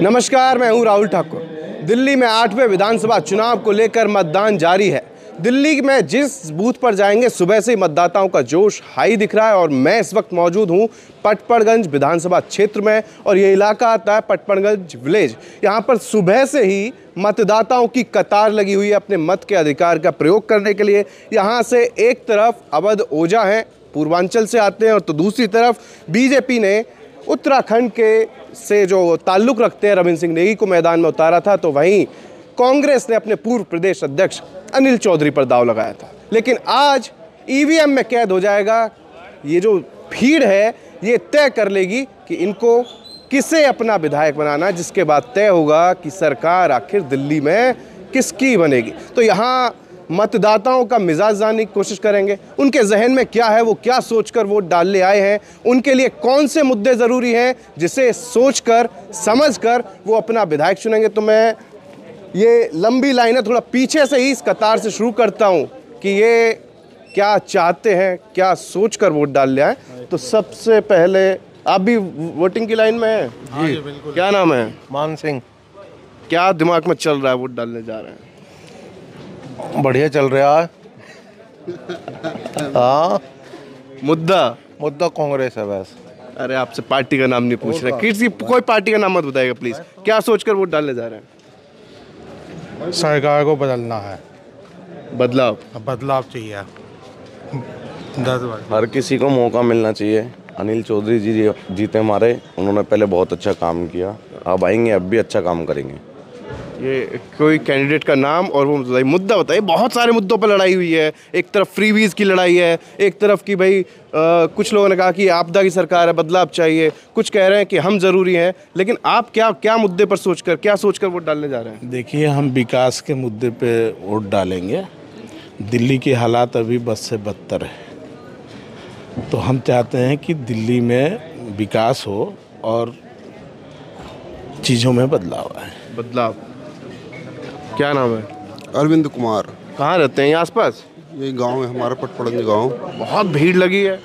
नमस्कार, मैं हूं राहुल ठाकुर। दिल्ली में 8वें विधानसभा चुनाव को लेकर मतदान जारी है। दिल्ली में जिस बूथ पर जाएंगे सुबह से ही मतदाताओं का जोश हाई दिख रहा है और मैं इस वक्त मौजूद हूं पटपड़गंज विधानसभा क्षेत्र में और ये इलाका आता है पटपड़गंज विलेज। यहां पर सुबह से ही मतदाताओं की कतार लगी हुई है अपने मत के अधिकार का प्रयोग करने के लिए। यहां से एक तरफ अवध ओझा हैं, पूर्वांचल से आते हैं, और तो दूसरी तरफ बीजेपी ने उत्तराखंड के से जो ताल्लुक़ रखते हैं रविंद्र सिंह नेगी को मैदान में उतारा था, तो वहीं कांग्रेस ने अपने पूर्व प्रदेश अध्यक्ष अनिल चौधरी पर दांव लगाया था। लेकिन आज ईवीएम में कैद हो जाएगा। ये जो भीड़ है ये तय कर लेगी कि इनको किसे अपना विधायक बनाना, जिसके बाद तय होगा कि सरकार आखिर दिल्ली में किसकी बनेगी। तो यहाँ मतदाताओं का मिजाज जानने की कोशिश करेंगे, उनके जहन में क्या है, वो क्या सोचकर वोट डालने आए हैं, उनके लिए कौन से मुद्दे ज़रूरी हैं जिसे सोचकर समझकर वो अपना विधायक चुनेंगे। तो मैं ये लंबी लाइन है, थोड़ा पीछे से ही इस कतार से शुरू करता हूँ कि ये क्या चाहते हैं, क्या सोचकर वोट डालने आए। तो सबसे पहले आप भी वोटिंग की लाइन में हैं? हाँ जी, बिल्कुल। क्या नाम है? मान सिंह। क्या दिमाग में चल रहा है, वोट डालने जा रहे हैं? बढ़िया चल रहा है। हाँ, मुद्दा कांग्रेस है बस। अरे आपसे पार्टी का नाम नहीं पूछ रहे, किसी कोई पार्टी का नाम मत बताइएगा प्लीज। क्या सोचकर वोट डालने जा रहे हैं? सरकार को बदलना है, बदलाव चाहिए 10 बार। हर किसी को मौका मिलना चाहिए। अनिल चौधरी जी जीते हमारे, उन्होंने पहले बहुत अच्छा काम किया, अब आएंगे अब भी अच्छा काम करेंगे। ये कोई कैंडिडेट का नाम और वो मुद्दा बताइए। बहुत सारे मुद्दों पर लड़ाई हुई है। एक तरफ फ्रीवीज की लड़ाई है, एक तरफ की भाई कुछ लोगों ने कहा कि आपदा की सरकार है, बदलाव चाहिए, कुछ कह रहे हैं कि हम ज़रूरी हैं। लेकिन आप क्या मुद्दे पर क्या सोचकर वोट डालने जा रहे हैं? देखिए, हम विकास के मुद्दे पे वोट डालेंगे। दिल्ली की हालात अभी बद से बदतर है, तो हम चाहते हैं कि दिल्ली में विकास हो और चीज़ों में बदलाव आए। बदलाव। क्या नाम है? अरविंद कुमार। कहाँ रहते हैं? ये आसपास? ये गांव है हमारा, पटपड़गंज गांव। बहुत भीड़ लगी है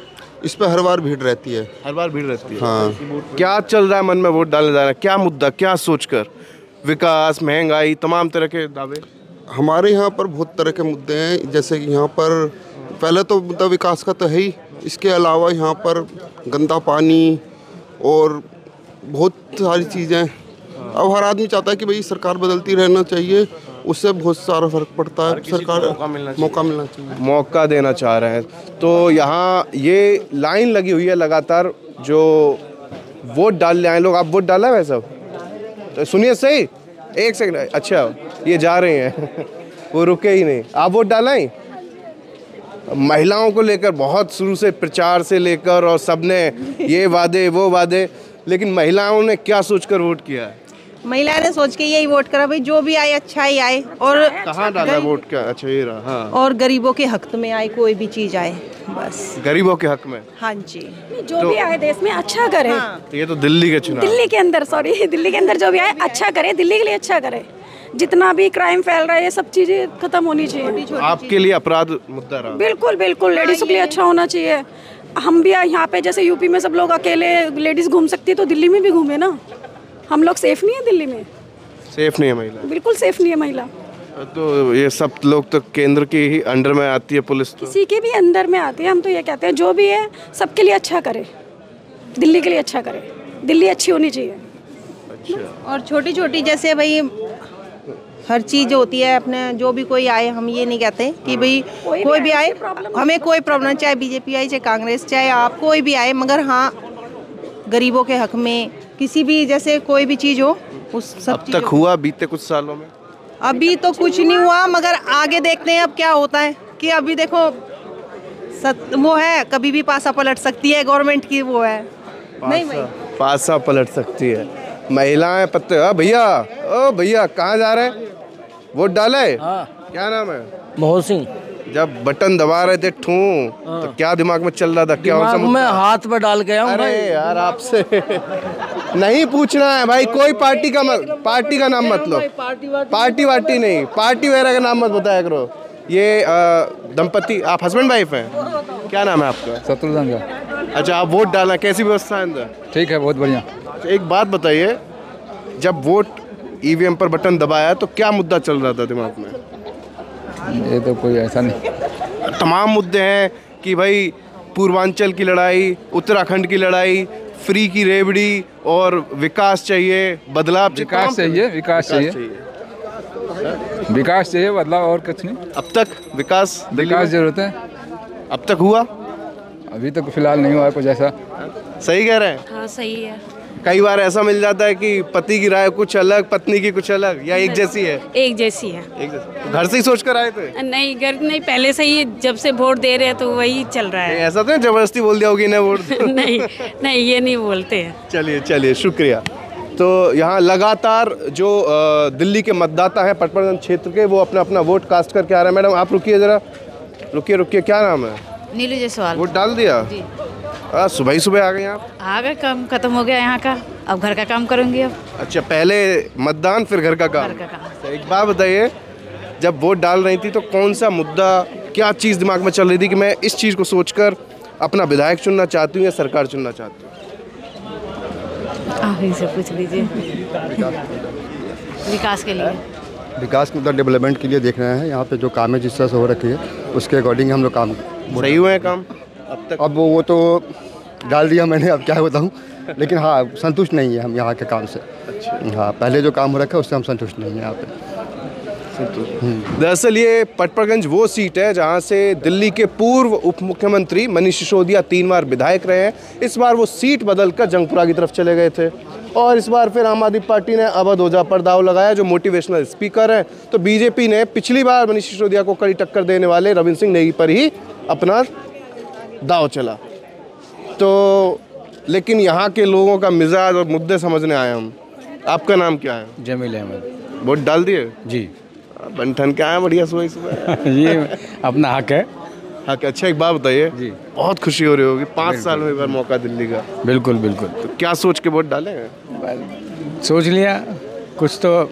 इस पे हर बार भीड़ रहती है। हर बार भीड़ रहती है। हाँ। क्या चल रहा है मन में वोट डालने जा रहा है? क्या मुद्दा, क्या सोचकर? विकास, महंगाई, तमाम तरह के दावे। हमारे यहाँ पर बहुत तरह के मुद्दे हैं। जैसे कि यहाँ पर पहले तो मुद्दा विकास का तो है ही, इसके अलावा यहाँ पर गंदा पानी और बहुत सारी चीज़ें। अब हर आदमी चाहता है कि भाई सरकार बदलती रहना चाहिए, उससे बहुत सारा फर्क पड़ता है। सरकार मौका मिलना चाहिए, मौका देना चाह रहे हैं। तो यहाँ ये लाइन लगी हुई है लगातार, जो वोट डालने आए लोग। आप वोट डाला है भाई साहब? तो सुनिए सही, एक सेकंड। अच्छा, ये जा रहे हैं वो रुके ही नहीं। आप वोट डाला ही? महिलाओं को लेकर बहुत शुरू से प्रचार से लेकर और सबने ये वादे वो वादे, लेकिन महिलाओं ने क्या सोचकर वोट किया है? महिला ने सोच के यही वोट करा, भाई जो भी आए अच्छा ही आए। और कहाँ डाला वोट? क्या? अच्छा, ये रहा। हाँ। और गरीबों के हक में आए, कोई भी चीज आए, बस गरीबों के हक में। हाँ जी, जो भी आए देश में अच्छा करे। हाँ। ये तो दिल्ली के चुनाव, दिल्ली के अंदर जो भी आए अच्छा करे, दिल्ली के लिए अच्छा करे। जितना भी क्राइम फैल रहा है ये सब चीजें खत्म होनी चाहिए। आपके लिए अपराध मुद्दा रहा? बिल्कुल, लेडीज के लिए अच्छा होना चाहिए। हम भी यहाँ पे जैसे यूपी में सब लोग अकेले लेडीज घूम सकती है, तो दिल्ली में भी घूमे ना। हम लोग सेफ नहीं है दिल्ली में? सेफ नहीं है महिला? बिल्कुल सेफ नहीं है महिला। तो ये सब लोग तो केंद्र के ही अंडर में आती है पुलिस। तो किसी के भी अंदर में आती है। हम तो ये कहते हैं जो भी है सबके लिए अच्छा करे, दिल्ली के लिए अच्छा करे, दिल्ली अच्छी होनी चाहिए। अच्छा। और छोटी छोटी जैसे भाई हर चीज़ होती है अपने, जो भी कोई आए, हम ये नहीं कहते कि भाई कोई भी आए, हमें कोई प्रॉब्लम, चाहे बीजेपी आए, चाहे कांग्रेस, चाहे आप, कोई भी आए, मगर हाँ गरीबों के हक में किसी भी जैसे कोई भी चीज़ हो, उस सब अब तक हुआ बीते कुछ सालों में? अभी तो कुछ नहीं हुआ, मगर आगे देखते हैं अब क्या होता है। कि अभी देखो वो है, कभी भी पासा पलट सकती है गवर्नमेंट की, वो है नहीं भाई, पासा पलट सकती है। महिलाएं पत्ते। भैया, ओ भैया, कहाँ जा रहे हैं? वोट डाले? हाँ। क्या नाम है? मोहन सिंह। जब बटन दबा रहे थे तो क्या दिमाग में चल रहा था? क्या दिमाग में हाथ पे डाल के आऊं? अरे यार, आपसे नहीं पूछना है भाई। कोई पार्टी का नाम मत लो। पार्टी वार्टी नहीं, पार्टी वगैरह का नाम मत बताया करो। ये दंपति, आप हस्बैंड वाइफ हैं? क्या नाम है आपका? शत्रुघ्न। अच्छा, आप वोट डालना, कैसी व्यवस्था है अंदर? ठीक है, बहुत बढ़िया। अच्छा, एक बात बताइए, जब वोट ईवीएम पर बटन दबाया तो क्या मुद्दा चल रहा था दिमाग में? ये तो कोई ऐसा नहीं, तमाम मुद्दे हैं कि भाई पूर्वांचल की लड़ाई, उत्तराखंड की लड़ाई, फ्री की रेवड़ी और विकास चाहिए, बदलाव विकास चाहिए, विकास चाहिए, विकास चाहिए, बदलाव और कुछ नहीं। अब तक विकास जरूरत है, अब तक हुआ? अभी तक फिलहाल नहीं हुआ है कुछ ऐसा। सही कह रहे हैं? हाँ सही है। कई बार ऐसा मिल जाता है कि पति की राय कुछ अलग, पत्नी की कुछ अलग, या एक जैसी है? एक जैसी है। एक जैसी। तो घर से ही सोच कर आए थे? नहीं घर नहीं, पहले से ही जब से वोट दे रहे हैं तो वही चल रहा है। ऐसा तो नहीं जबरदस्ती बोल दिया होगी ना वोट? नहीं नहीं, ये नहीं बोलते हैं। चलिए चलिए, शुक्रिया। तो यहाँ लगातार जो दिल्ली के मतदाता हैं पटपर्गंज क्षेत्र के, वो अपना अपना वोट कास्ट करके आ रहे हैं। मैडम आप रुकिए ज़रा, रुकिए, क्या नाम है? नीलू जायसवाल। वोट डाल दिया? जी। सुबह ही सुबह आ गए आप? आ गए, काम खत्म हो गया यहाँ का, अब घर का काम करूँगी अब। अच्छा, पहले मतदान फिर घर का काम। तो एक बात बताइए, जब वोट डाल रही थी तो कौन सा मुद्दा, क्या चीज़ दिमाग में चल रही थी कि मैं इस चीज़ को सोचकर अपना विधायक चुनना चाहती हूँ या सरकार चुनना चाहती हूँ? आप ही से पूछ लीजिए। विकास के लिए, विकास मतलब डेवलपमेंट के लिए देख रहे हैं। यहाँ पे जो काम है जिस तरह से हो रखी है उसके अकॉर्डिंग हम लोग काम सही हुए हैं काम अब तक? अब वो तो डाल दिया मैंने, अब क्या बताऊँ, लेकिन हाँ संतुष्ट नहीं है हम यहाँ के काम से। अच्छा। हाँ, पहले जो काम हो रखा है उससे हम संतुष्ट नहीं है यहाँ पे। दरअसल ये पटपर्गंज वो सीट है जहाँ से दिल्ली के पूर्व उप मुख्यमंत्री मनीष सिसोदिया 3 बार विधायक रहे हैं। इस बार वो सीट बदलकर जंगपुरा की तरफ चले गए थे और इस बार फिर आम आदमी पार्टी ने अवध ओझा पर दाव लगाया जो मोटिवेशनल स्पीकर हैं। तो बीजेपी ने पिछली बार मनीष सिसोदिया को कड़ी टक्कर देने वाले रविंद्र सिंह नेगी पर ही अपना दाव चला। तो लेकिन यहाँ के लोगों का मिजाज और मुद्दे समझने आए हम। आपका नाम क्या है? जमील अहमद। वोट डाल दिए? जी। बंठन क्या है, बढ़िया सुबह ये अपना हक है। हक। अच्छा, एक बात बताइए जी, बहुत खुशी हो रही होगी 5 साल में एक बार मौका दिल्ली का। बिल्कुल बिल्कुल। तो क्या सोच के वोट डालेंगे? सोच लिया कुछ तो।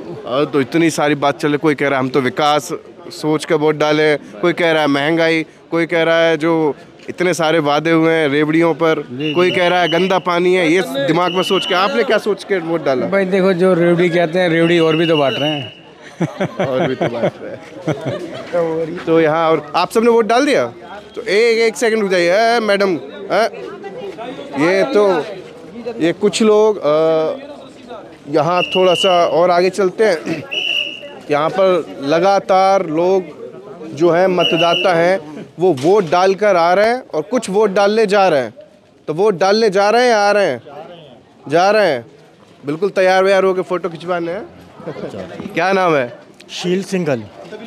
तो इतनी सारी बात चले, कोई कह रहा है हम तो विकास सोच के वोट डालें, कोई कह रहा है महंगाई, कोई कह रहा है जो इतने सारे वादे हुए हैं रेवड़ियों पर, कोई कह रहा है गंदा पानी है। ये दिमाग में सोच के आपने क्या सोच के वोट डाला? भाई देखो, जो रेवड़ी कहते हैं, रेवड़ी और भी तो बांट रहे हैं। और भी तो बात है। तो यहाँ और आप सबने वोट डाल दिया? तो एक सेकंड रुक जाइए मैडम। ये कुछ लोग यहाँ थोड़ा सा और आगे चलते हैं। यहाँ पर लगातार लोग जो हैं मतदाता हैं वो वोट डालकर आ रहे हैं और कुछ वोट डालने जा रहे हैं। तो वोट डालने जा रहे हैं या आ रहे हैं? जा रहे हैं। बिल्कुल तैयार व्यार होकर फ़ोटो खिंचवाने हैं। क्या नाम है? शील सिंघल।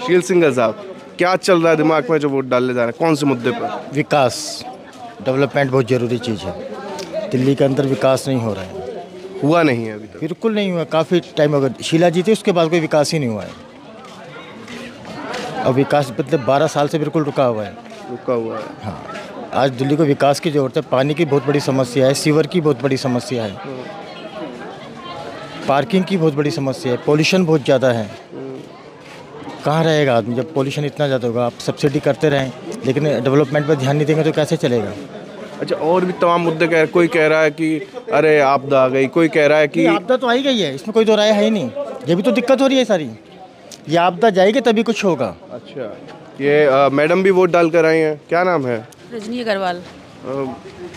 शील सिंघल साहब, क्या चल रहा है दिमाग में जो वोट डालने जा रहे हैं, कौन से मुद्दे पर? विकास, डेवलपमेंट बहुत ज़रूरी चीज़ है। दिल्ली के अंदर विकास नहीं हो रहा है। हुआ नहीं है अभी तक? बिल्कुल नहीं हुआ, काफ़ी टाइम हो गया। शीला जीती उसके बाद कोई विकास ही नहीं हुआ है। अब विकास मतलब 12 साल से बिल्कुल रुका हुआ है। हाँ, आज दिल्ली को विकास की ज़रूरत है। पानी की बहुत बड़ी समस्या है, सीवर की बहुत बड़ी समस्या है, पार्किंग की बहुत बड़ी समस्या है, पॉल्यूशन बहुत ज़्यादा है। कहाँ रहेगा आदमी जब पॉल्यूशन इतना ज़्यादा होगा? आप सब्सिडी करते रहें लेकिन डेवलपमेंट पर ध्यान नहीं देंगे तो कैसे चलेगा? अच्छा, और भी तमाम मुद्दे कोई कह रहा है कि अरे आपदा आ गई, कोई कह रहा है कि आपदा तो आई गई है, इसमें कोई दो राय है ही नहीं। ये भी तो दिक्कत हो रही है सारी। ये आपदा जाएगी तभी कुछ होगा। अच्छा, ये मैडम भी वोट डाल कर आई हैं, क्या नाम है? रजनी अग्रवाल।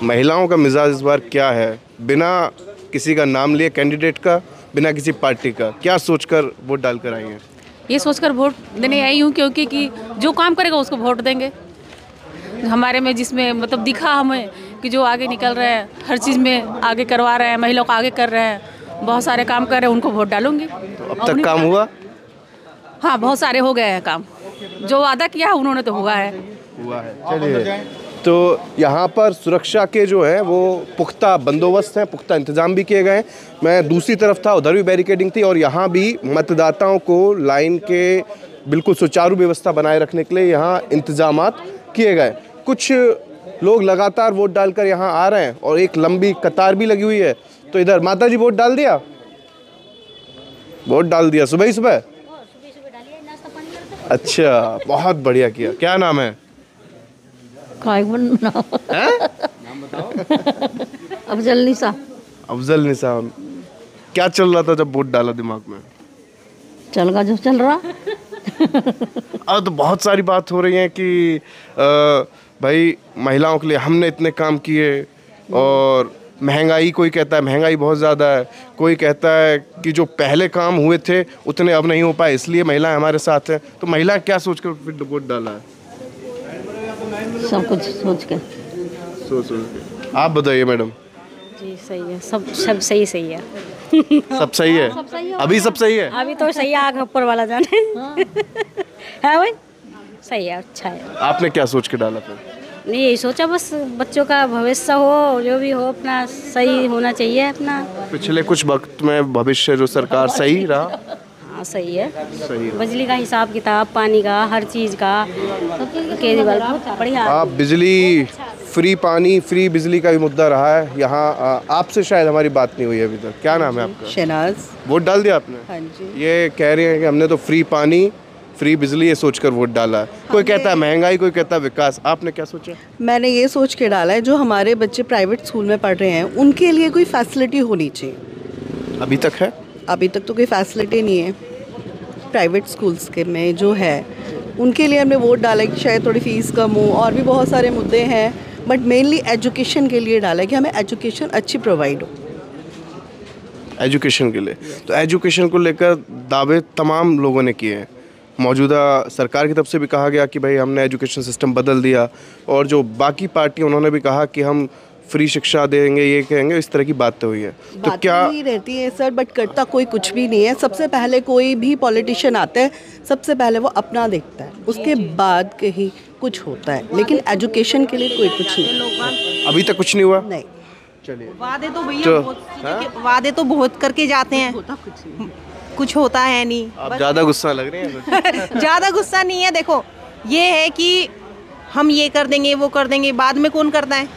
महिलाओं का मिजाज इस बार क्या है? बिना किसी का नाम लिए कैंडिडेट का, बिना किसी पार्टी का, क्या सोचकर वोट डाल कर आई हैं? ये सोचकर वोट देने आई हूँ क्योंकि कि जो काम करेगा उसको वोट देंगे। हमारे में जिसमें मतलब दिखा हमें कि जो आगे निकल रहे हैं, हर चीज़ में आगे करवा रहे हैं, महिलाओं को आगे कर रहे हैं, बहुत सारे काम कर रहे हैं, उनको वोट डालूंगी। तो अब तक काम हुआ? हाँ, बहुत सारे हो गए हैं काम। जो वादा किया उन्होंने तो हुआ है। चलिए, तो यहाँ पर सुरक्षा के जो है वो पुख्ता बंदोबस्त हैं, पुख्ता इंतजाम भी किए गए हैं। मैं दूसरी तरफ था, उधर भी बैरिकेडिंग थी और यहाँ भी मतदाताओं को लाइन के बिल्कुल सुचारू व्यवस्था बनाए रखने के लिए यहाँ इंतजामात किए गए। कुछ लोग लगातार वोट डालकर यहाँ आ रहे हैं और एक लंबी कतार भी लगी हुई है। तो इधर माता जी वोट डाल दिया? वोट डाल दिया सुबह ही सुबह? अच्छा, बहुत बढ़िया किया। क्या नाम है? अफजल निशा। अफजल निसा, क्या चल रहा था जब वोट डाला दिमाग में? चल रहा जो चल रहा। अब तो बहुत सारी बात हो रही है कि भाई महिलाओं के लिए हमने इतने काम किए, और महंगाई, कोई कहता है महंगाई बहुत ज़्यादा है, कोई कहता है कि जो पहले काम हुए थे उतने अब नहीं हो पाए, इसलिए महिलाएं हमारे साथ हैं। तो महिला क्या सोचकर फिर वोट डाला है? सब कुछ सोच के। आप बताइए मैडम। जी सही है, सब सही है। सब सही है, अभी सब सही है, अभी तो सही है, आगे ऊपर वाला जाने। है भाई, सही है, अच्छा है। आपने क्या सोच के डाला फिर? नहीं, यही सोचा बस बच्चों का भविष्य हो, जो भी हो अपना सही होना चाहिए अपना। पिछले कुछ वक्त में भविष्य जो सरकार सही रहा? हाँ सही है, बिजली का हिसाब किताब, पानी का, हर चीज़ का केजरीवाल बढ़िया। आप बिजली फ्री, पानी फ्री, बिजली का भी मुद्दा रहा है यहाँ। आपसे शायद हमारी बात नहीं हुई अभी तक। क्या नाम है आपका? शहनाज। वोट डाल दिया आपने? हाँ जी। ये कह रहे हैं कि हमने तो फ्री पानी फ्री बिजली ये सोचकर वोट डाला है। कोई कहता है महंगाई, कोई कहता है विकास। आपने क्या सोचा? मैंने ये सोच के डाला है जो हमारे बच्चे प्राइवेट स्कूल में पढ़ रहे हैं उनके लिए कोई फैसिलिटी होनी चाहिए। अभी तक है? अभी तक तो कोई फैसिलिटी नहीं है प्राइवेट स्कूल्स के में जो है, उनके लिए हमने वोट डाला कि शायद थोड़ी फीस कम हो, और भी बहुत सारे मुद्दे हैं, बट मेनली एजुकेशन के लिए डाला है कि हमें एजुकेशन अच्छी प्रोवाइड हो। एजुकेशन के लिए तो एजुकेशन को लेकर दावे तमाम लोगों ने किए हैं। मौजूदा सरकार की तरफ से भी कहा गया कि भाई हमने एजुकेशन सिस्टम बदल दिया, और जो बाकी पार्टी उन्होंने भी कहा कि हम फ्री शिक्षा देंगे, ये कहेंगे, इस तरह की बातें हुई है। तो क्या ही रहती है सर, बट करता कोई कुछ भी नहीं है। सबसे पहले कोई भी पॉलिटिशियन आता है, सबसे पहले वो अपना देखता है, उसके बाद के ही कुछ होता है, लेकिन एजुकेशन के लिए कोई कुछ नहीं। अभी तक कुछ नहीं हुआ? नहीं। चलिए, वादे तो भैया वादे तो बहुत करके जाते हैं, कुछ होता है नहीं। आप ज़्यादा गुस्सा लग रहे हैं। ज़्यादा गुस्सा नहीं है, देखो ये है कि हम ये कर देंगे, वो कर देंगे, बाद में कौन करता है?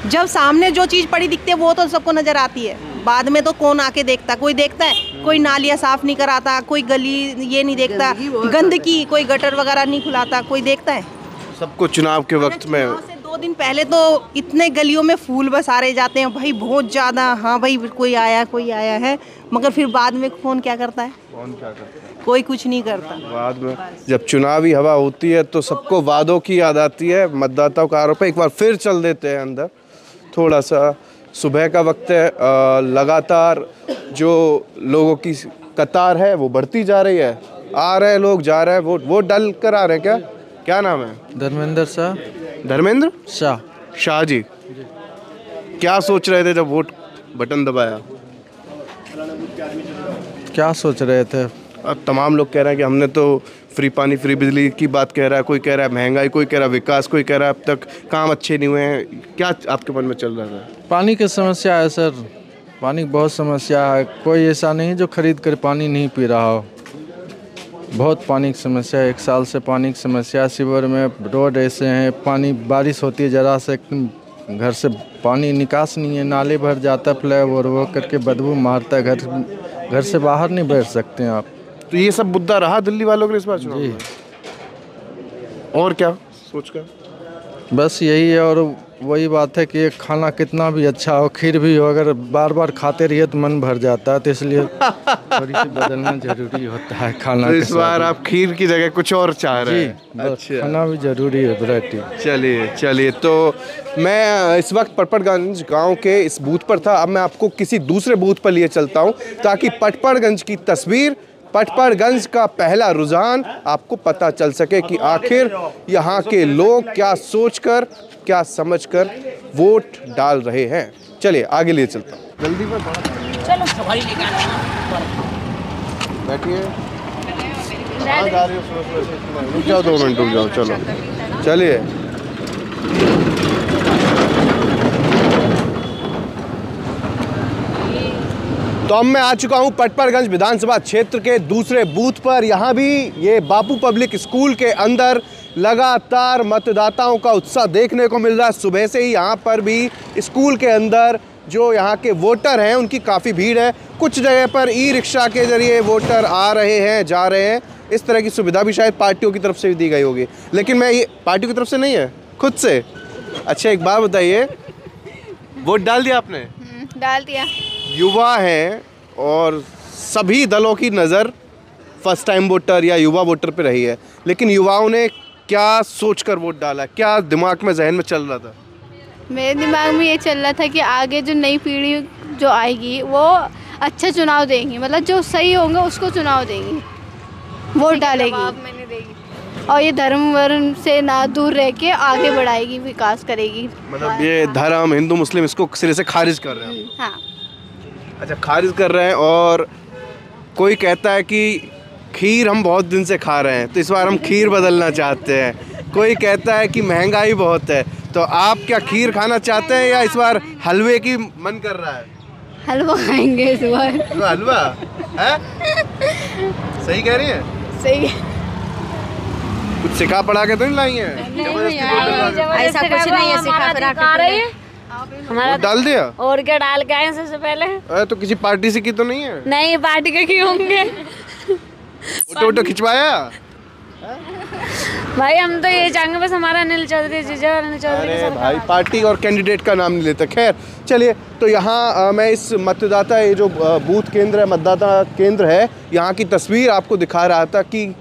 जब सामने जो चीज़ पड़ी दिखती है वो तो सबको नज़र आती है, बाद में तो कौन आके देखता? कोई देखता है? कोई नालियाँ साफ़ नहीं कराता, कोई गली ये नहीं देखता, गंदगी, कोई गटर वगैरह नहीं खुलाता, कोई देखता है? सबको चुनाव के वक्त में 2 दिन पहले तो इतने गलियों में फूल बसारे जाते हैं भाई, बहुत ज़्यादा। हाँ भाई, कोई आया है, मगर फिर बाद में कौन क्या करता है? कौन क्या करता है? कोई कुछ नहीं करता। बाद में जब चुनावी हवा होती है तो सबको वादों की याद आती है। मतदाताओं का आरोप है, एक बार फिर चल देते हैं अंदर। थोड़ा सा सुबह का वक्त है, लगातार जो लोगों की कतार है वो बढ़ती जा रही है। आ रहे लोग, जा रहे हैं, वोट डाल कर आ रहे हैं। क्या नाम है? धर्मेंद्र शाह। धर्मेंद्र शाह। शाह जी, क्या सोच रहे थे जब वोट बटन दबाया? क्या सोच रहे थे? अब तमाम लोग कह रहे हैं कि हमने तो फ्री पानी फ्री बिजली की बात कह रहा है, कोई कह रहा है महंगाई, कोई कह रहा है विकास, कोई कह रहा है अब तक काम अच्छे नहीं हुए हैं। क्या आपके मन में चल रहा था? पानी की समस्या है सर, पानी की बहुत समस्या है। कोई ऐसा नहीं जो खरीद कर पानी नहीं पी रहा हो। बहुत पानी की समस्या है, 1 साल से पानी की समस्या। शिविर में रोड ऐसे हैं, पानी बारिश होती है ज़रा से घर से पानी निकास नहीं है, नाले भर जाता है, फ्लाईओवर वो करके बदबू मारता है, घर से बाहर नहीं बैठ सकते हैं आप। तो ये सब मुद्दा रहा दिल्ली वालों के लिए इस बार चुनाव में? और क्या सोचकर? बस यही है, और वही बात है कि ये खाना कितना भी अच्छा हो, खीर भी हो, अगर बार बार खाते रहिए तो मन भर जाता है, तो इसलिए थोड़ी सी बदलना जरूरी होता है खाना। तो इस बार आप खीर की जगह कुछ और चाह रहे हैं? अच्छा, खाना भी जरूरी है, वैरायटी। चलिए तो मैं इस वक्त पटपड़गंज गांव के इस बूथ पर था। अब मैं आपको किसी दूसरे बूथ पर लिए चलता हूं ताकि पटपड़गंज की तस्वीर, पटपड़गंज का पहला रुझान आपको पता चल सके कि आखिर यहाँ के लोग क्या सोचकर, क्या समझकर वोट डाल रहे हैं। चलिए आगे लिए चलता हूँ। जल्दी में चलो बैठिए। कहाँ जा रही हो? रुक जाओ 2 मिनट, रुक जाओ। चलो चलिए। तो अब मैं आ चुका हूं पटपड़गंज विधानसभा क्षेत्र के दूसरे बूथ पर। यहाँ भी ये बापू पब्लिक स्कूल के अंदर लगातार मतदाताओं का उत्साह देखने को मिल रहा है। सुबह से ही यहाँ पर भी स्कूल के अंदर जो यहाँ के वोटर हैं उनकी काफ़ी भीड़ है। कुछ जगह पर ई रिक्शा के जरिए वोटर आ रहे हैं, जा रहे हैं। इस तरह की सुविधा भी शायद पार्टियों की तरफ से भी दी गई होगी, लेकिन मैं ये पार्टियों की तरफ से नहीं है, खुद से। अच्छा एक बात बताइए, वोट डाल दिया आपने? डाल दिया। युवा हैं और सभी दलों की नज़र फर्स्ट टाइम वोटर या युवा वोटर पे रही है, लेकिन युवाओं ने क्या सोचकर वोट डाला, क्या दिमाग में जहन में चल रहा था? मेरे दिमाग में ये चल रहा था कि आगे जो नई पीढ़ी जो आएगी वो अच्छा चुनाव देंगी, मतलब जो सही होंगे उसको चुनाव देंगी, वोट डालेगी और ये धर्म वर्म से ना दूर रह के आगे बढ़ाएगी, विकास करेगी। मतलब ये धर्म हिंदू मुस्लिम इसको सिरे से खारिज कर रहे हैं? हाँ। अच्छा, खारिज कर रहे हैं। और कोई कहता है कि खीर हम बहुत दिन से खा रहे हैं तो इस बार हम खीर बदलना चाहते हैं। कोई कहता है कि महंगाई बहुत है, तो आप क्या खीर खाना चाहते हैं या इस बार हलवे की मन कर रहा है? हलवा खाएंगे इस बार। हलवा है? सही कह रही है? सही। कुछ सिखा पढ़ा के तो नहीं लाई है? ऐसा कुछ नहीं है, सिखा पढ़ा के हमारा डाल दिया। और क्या डाल के आए सबसे पहले? अरे तो किसी पार्टी से की तो नहीं है? नहीं, पार्टी के क्यों होंगे? फोटो खिंचवाया? भाई हम तो ये चाहेंगे बस हमारा अनिल चौधरी जीजा, अनिल चौधरी अरे भाई, पार्टी और कैंडिडेट का नाम नहीं लेते। खैर चलिए, तो यहाँ मैं इस मतदाता, ये जो बूथ केंद्र है, मतदाता केंद्र है, यहाँ की तस्वीर आपको दिखा रहा था कि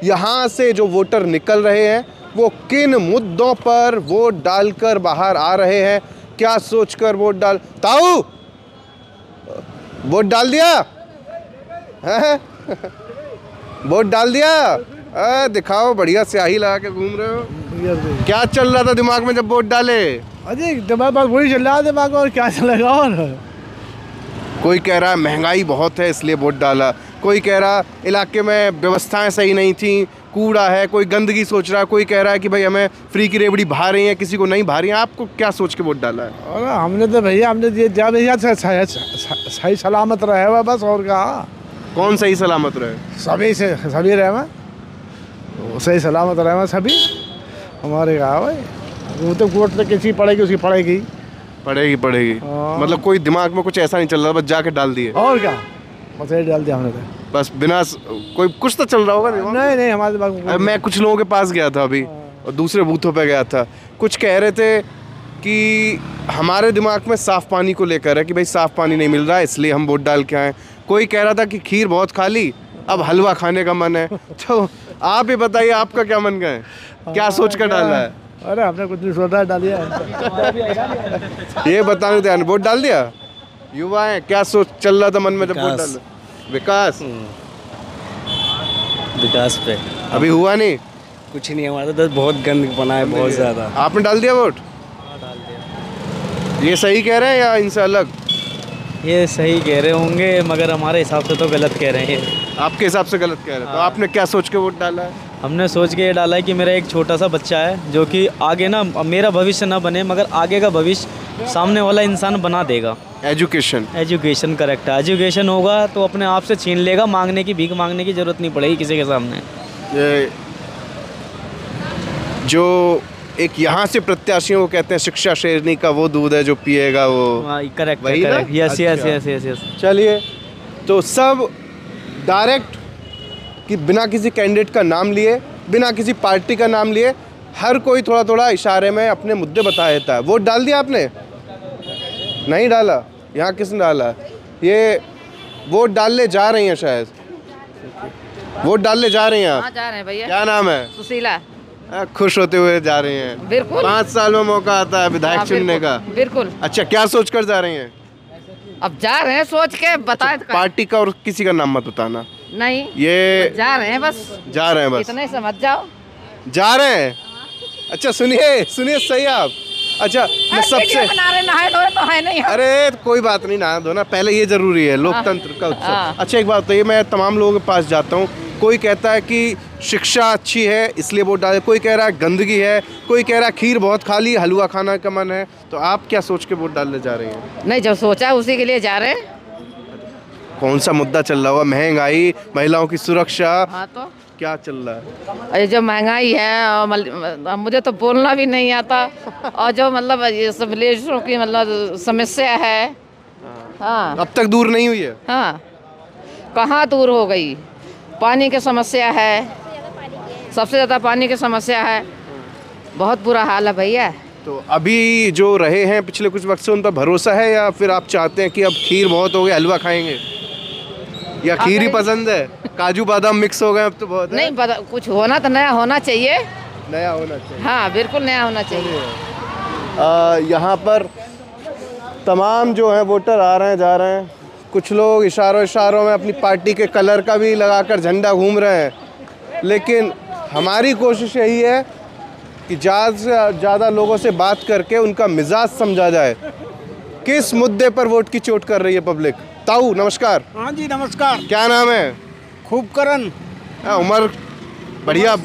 यहाँ से जो वोटर निकल रहे हैं वो किन मुद्दों पर वोट डालकर बाहर आ रहे हैं, क्या सोचकर वोट डाल। ताऊ, वोट डाल दिया है? वोट डाल दिया? दिखाओ, बढ़िया स्याही लगा के घूम रहे हो। क्या चल रहा था दिमाग में जब वोट डाले? अरे दिमाग बस वही चल रहा है दिमाग में, और क्या चलेगा। और कोई कह रहा है महंगाई बहुत है इसलिए वोट डाला, कोई कह रहा इलाके में व्यवस्थाएं सही नहीं थी, कूड़ा है, कोई गंदगी सोच रहा है, कोई कह रहा है कि भाई हमें फ्री की रेवड़ी भा रही है, किसी को नहीं भा रही है। आपको क्या सोच के वोट डाला है? और हमने तो भैया हमने सही सलामत रहे हुआ बस, और क्या। कौन सही सलामत रहे? सभी रहे हुआ, सही सलामत रहे हुआ सभी हमारे। कहा भाई वो तो वोट तो किसी पड़ेगी, उसकी पड़ेगी। मतलब कोई दिमाग में कुछ ऐसा नहीं चल रहा, बस जाके डाल दिए। और क्या, बस यही डाल दिया हमने तो, बस बिना कोई कुछ तो चल रहा होगा। नहीं हमारे दिमाग में। मैं कुछ लोगों के पास गया था अभी और दूसरे बूथों पे गया था, कुछ कह रहे थे कि हमारे दिमाग में साफ़ पानी को लेकर है कि भाई साफ़ पानी नहीं मिल रहा है इसलिए हम वोट डाल के आए। कोई कह रहा था कि खीर बहुत खा ली, अब हलवा खाने का मन है। तो आप ही बताइए, आपका क्या मन का है, क्या सोच कर डाला है? अरे हमने कुछ नहीं सोचा, डाल दिया। ये बताने ध्यान, वोट डाल दिया। युवा है, क्या सोच चल रहा था मन में जब वोट डाला? विकास पे अभी हुआ नहीं कुछ नहीं, हमारा तो बहुत गंद बना है, बहुत ज़्यादा। आपने डाल दिया वोट? डाल दिया। ये सही कह रहे हैं या इनसे अलग? ये सही कह रहे होंगे, मगर हमारे हिसाब से तो गलत कह रहे हैं। आपके हिसाब से गलत कह रहे हैं? तो आपने क्या सोच के वोट डाला है? हमने सोच के ये डाला है कि मेरा एक छोटा सा बच्चा है जो कि आगे ना मेरा भविष्य ना बने, मगर आगे का भविष्य सामने वाला इंसान बना देगा। एजुकेशन करेक्ट है। एजुकेशन होगा तो अपने आप से छीन लेगा, मांगने की, भीख मांगने की जरूरत नहीं पड़ेगी किसी के सामने। ये जो एक यहाँ से प्रत्याशियों को कहते हैं शिक्षा शेरनी का वो दूध है जो पिएगा वो। Correct, yes yes yes yes yes. चलिए, तो सब डायरेक्ट कि बिना किसी कैंडिडेट का नाम लिए, बिना किसी पार्टी का नाम लिए, हर कोई थोड़ा थोड़ा इशारे में अपने मुद्दे बता देता है। वोट डाल दिया आपने? नहीं डाला? यहाँ किसने डाला? ये वोट डालने जा रही हैं शायद, वोट डालने जा रही हैं आप? हाँ, जा रहे हैं भैया। क्या नाम है? सुशीला। खुश होते हुए जा रही हैं? बिल्कुल। 5 साल में मौका आता है विधायक चुनने का। बिल्कुल। अच्छा, क्या सोच कर जा रही हैं? अब जा रहे हैं, सोच के बताए। पार्टी का और किसी का नाम मत बताना। नहीं, ये जा रहे हैं बस। जा रहे हैं बस, इतने समझ जाओ। जा रहे हैं। अच्छा, सुनिए सही आप। अच्छा, मैं सबसे नहाए धोए तो है नहीं। अरे कोई बात नहीं, नहा धोना पहले ये जरूरी है, लोकतंत्र का उत्सव। अच्छा, एक बात बताइए, मैं तमाम लोगों के पास जाता हूँ, कोई कहता है कि शिक्षा अच्छी है इसलिए वोट डाले, कोई कह रहा है गंदगी है, कोई कह रहा है खीर बहुत खा ली, हलवा खाना का मन है। तो आप क्या सोच के वोट डालने जा रही हैं? नहीं, जो सोचा है उसी के लिए जा रहे हैं। कौन सा मुद्दा चल रहा होगा? महंगाई, महिलाओं की सुरक्षा? हाँ, तो क्या चल रहा है? ये जो महंगाई है और मुझे तो बोलना भी नहीं आता, और जो मतलब ये सब लेडीजों की मतलब समस्या है। हाँ, अब तक दूर नहीं हुई है? हाँ, कहाँ दूर हो गई। पानी की समस्या है, सबसे ज़्यादा पानी की समस्या है, बहुत बुरा हाल है भैया। तो अभी जो रहे हैं पिछले कुछ वक्त से, उन पर भरोसा है या फिर आप चाहते हैं कि अब खीर बहुत हो गई, हलवा खाएंगे, या खीर ही पसंद है? काजू बादाम मिक्स हो गए अब तो बहुत नहीं पता, कुछ होना तो नया होना चाहिए। नया होना चाहिए, हाँ बिल्कुल नया होना चाहिए। यहाँ पर तमाम जो है वोटर आ रहे हैं जा रहे हैं। कुछ लोग इशारों में अपनी पार्टी के कलर का भी लगाकर झंडा घूम रहे हैं, लेकिन हमारी कोशिश यही है कि ज़्यादा से ज़्यादा लोगों से बात करके उनका मिजाज समझा जाए। किस मुद्दे पर वोट की चोट कर रही है पब्लिक? ताऊ नमस्कार। हाँ जी नमस्कार। क्या नाम है? खूबकरण। उम्र बढ़िया?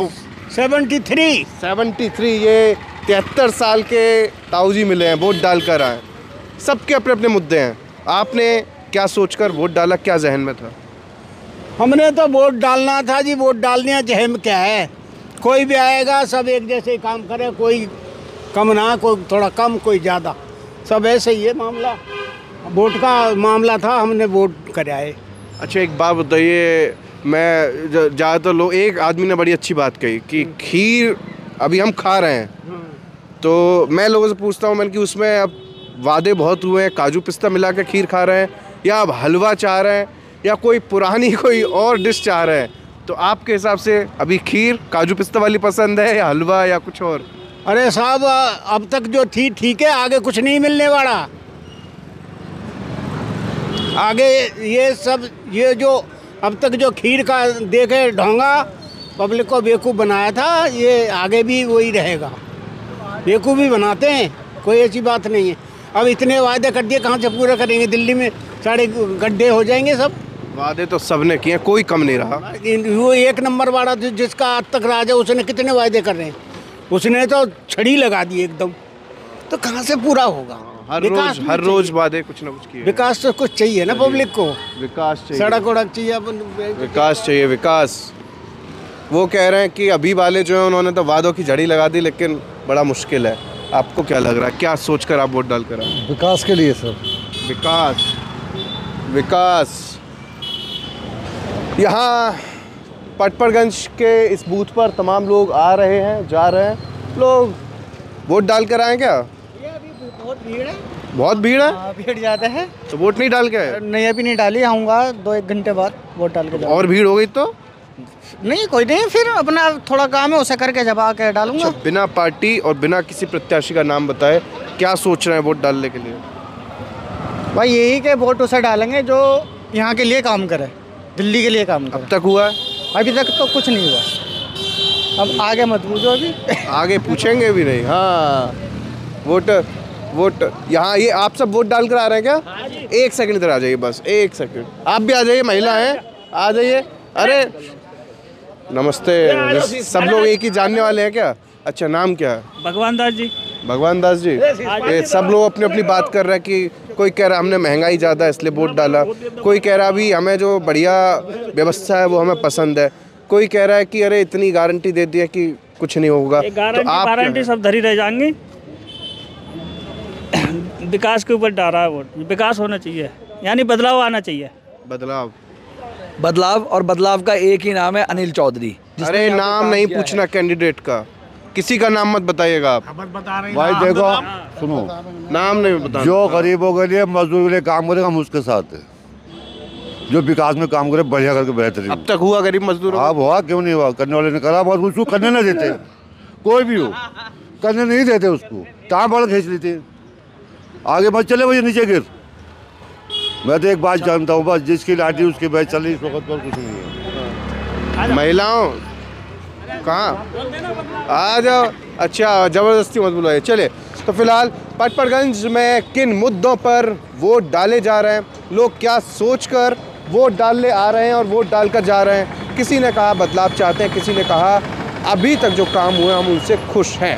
73। ये 73 साल के ताऊ जी मिले हैं, वोट डाल कर आए। सबके अपने अपने मुद्दे हैं। आपने क्या सोचकर वोट डाला, क्या जहन में था? हमने तो वोट डालना था जी, वोट डालने जहन में क्या है, कोई भी आएगा सब एक जैसे ही काम करे, कोई कम ना, कोई थोड़ा कम कोई ज़्यादा, सब ऐसे ही है मामला। वोट का मामला था, हमने वोट कराए। अच्छा एक बात बताइए, मैं ज़्यादातर लोग, एक आदमी ने बड़ी अच्छी बात कही कि खीर अभी हम खा रहे हैं, तो मैं लोगों से पूछता हूँ मैंने कि उसमें अब वादे बहुत हुए हैं, काजू पिस्ता मिला के खीर खा रहे हैं, या अब हलवा चाह रहे हैं, या कोई पुरानी कोई और डिश चाह रहे हैं? तो आपके हिसाब से अभी खीर काजू पिस्ता वाली पसंद है या हलवा या कुछ और? अरे साहब अब तक जो थी ठीक है, आगे कुछ नहीं मिलने वाला। आगे ये सब, ये जो अब तक जो खीर का देखे ढोंगा पब्लिक को बेवकूफ़ बनाया था, ये आगे भी वही रहेगा। बेवकूफ़ भी बनाते हैं, कोई ऐसी बात नहीं है। अब इतने वादे कर दिए, कहाँ से पूरा करेंगे? दिल्ली में सारे गड्ढे हो जाएंगे सब। वादे तो सबने किए, कोई कम नहीं रहा। वो एक नंबर वाला जिसका आज तक राज है, उसने कितने वादे कर रहे हैं? उसने तो छड़ी लगा दी एकदम, तो कहाँ से पूरा होगा? हर रोज वादे कुछ ना कुछ किए। विकास तो कुछ चाहिए ना पब्लिक को, विकास चाहिए, सड़क वड़क चाहिए, विकास चाहिए, विकास। वो कह रहे हैं कि अभी वाले जो हैं उन्होंने तो वादों की झड़ी लगा दी, लेकिन बड़ा मुश्किल है। आपको क्या लग रहा है, क्या सोचकर आप वोट डाल कर आए? विकास के लिए सर। विकास, विकास। यहाँ पटपड़गंज के इस बूथ पर तमाम लोग आ रहे हैं जा रहे हैं। लोग वोट डाल कर आए क्या? बहुत भीड़ है। बहुत भीड़ है? भीड़ ज़्यादा है, तो वोट नहीं डाल के आए? नहीं अभी नहीं डाली, आऊँगा 2-1 घंटे बाद वोट डाल के। और भीड़ हो गई तो? नहीं कोई नहीं, फिर अपना थोड़ा काम है उसे करके जब आके डालूंगा। अच्छा, बिना पार्टी और बिना किसी प्रत्याशी का नाम बताए क्या सोच रहे हैं वोट डालने के लिए? भाई यही के वोट उसे डालेंगे जो यहाँ के लिए काम करे, दिल्ली के लिए काम करे। अब तक हुआ है? अभी तक तो कुछ नहीं हुआ, अब आगे मत पूछो अभी। आगे पूछेंगे भी नहीं। हाँ वोट यहाँ ये आप सब वोट डाल कर आ रहे हैं क्या? 1 सेकंड इधर आ जाइए, बस 1 सेकंड। आप भी आ जाइए, महिला हैं, आ जाइए। अरे नमस्ते। सब लोग एक ही जानने वाले हैं क्या? अच्छा नाम क्या है? भगवान दास जी। भगवान दास जी। ये सब लोग अपनी अपनी बात कर रहे हैं कि कोई कह रहा है हमने महंगाई ज़्यादा है इसलिए वोट डाला, कोई कह रहा है अभी हमें जो बढ़िया व्यवस्था है वो हमें पसंद है, कोई कह रहा है कि अरे इतनी गारंटी दे दी है कि कुछ नहीं होगा। तो आप गारंटी सब धरी रह जाएंगी। विकास के ऊपर डाल रहा है वोट, विकास होना चाहिए, यानी बदलाव आना चाहिए। बदलाव और बदलाव का एक ही नाम है, अनिल चौधरी। अरे नाम नहीं पूछना कैंडिडेट का, किसी का नाम मत बताइएगा आप। भाई देखो सुनो, नाम नहीं बताना। जो गरीबों के लिए मजदूर के लिए काम करेगा हम उसके साथ है, जो विकास में काम करे बढ़िया करके बेहतरीन। अब तक हुआ गरीब मजदूर? हाँ हुआ, क्यों नहीं हुआ? करने वाले ने करा, बहुत उसको करने नहीं देते, कोई भी हो करने नहीं देते उसको, टाँग बड़ा खींच लेते, आगे मत चले भैया नीचे गिर। मैं तो एक बात जानता हूँ बस, जिसकी लाठी उसकी बैच चल रही, इस वक्त पर कुछ नहीं है। महिलाओं कहाँ आ जाओ। अच्छा ज़बरदस्ती मत बुलाइए। चले तो फिलहाल पटपड़गंज में किन मुद्दों पर वोट डाले जा रहे हैं, लोग क्या सोचकर वोट डालने आ रहे हैं और वोट डालकर जा रहे हैं। किसी ने कहा बदलाव चाहते हैं, किसी ने कहा अभी तक जो काम हुए हम उनसे खुश हैं।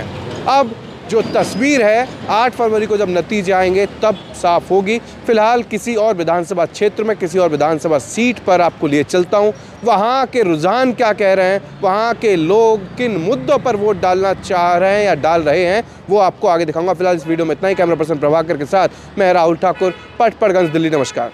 अब जो तस्वीर है 8 फरवरी को जब नतीजे आएंगे तब साफ होगी। फिलहाल किसी और विधानसभा क्षेत्र में, किसी और विधानसभा सीट पर आपको लिए चलता हूं, वहां के रुझान क्या कह रहे हैं, वहां के लोग किन मुद्दों पर वोट डालना चाह रहे हैं या डाल रहे हैं, वो आपको आगे दिखाऊंगा। फिलहाल इस वीडियो में इतना ही। कैमरा पर्सन प्रभाकर के साथ मैं राहुल ठाकुर, पटपड़गंज, दिल्ली। नमस्कार।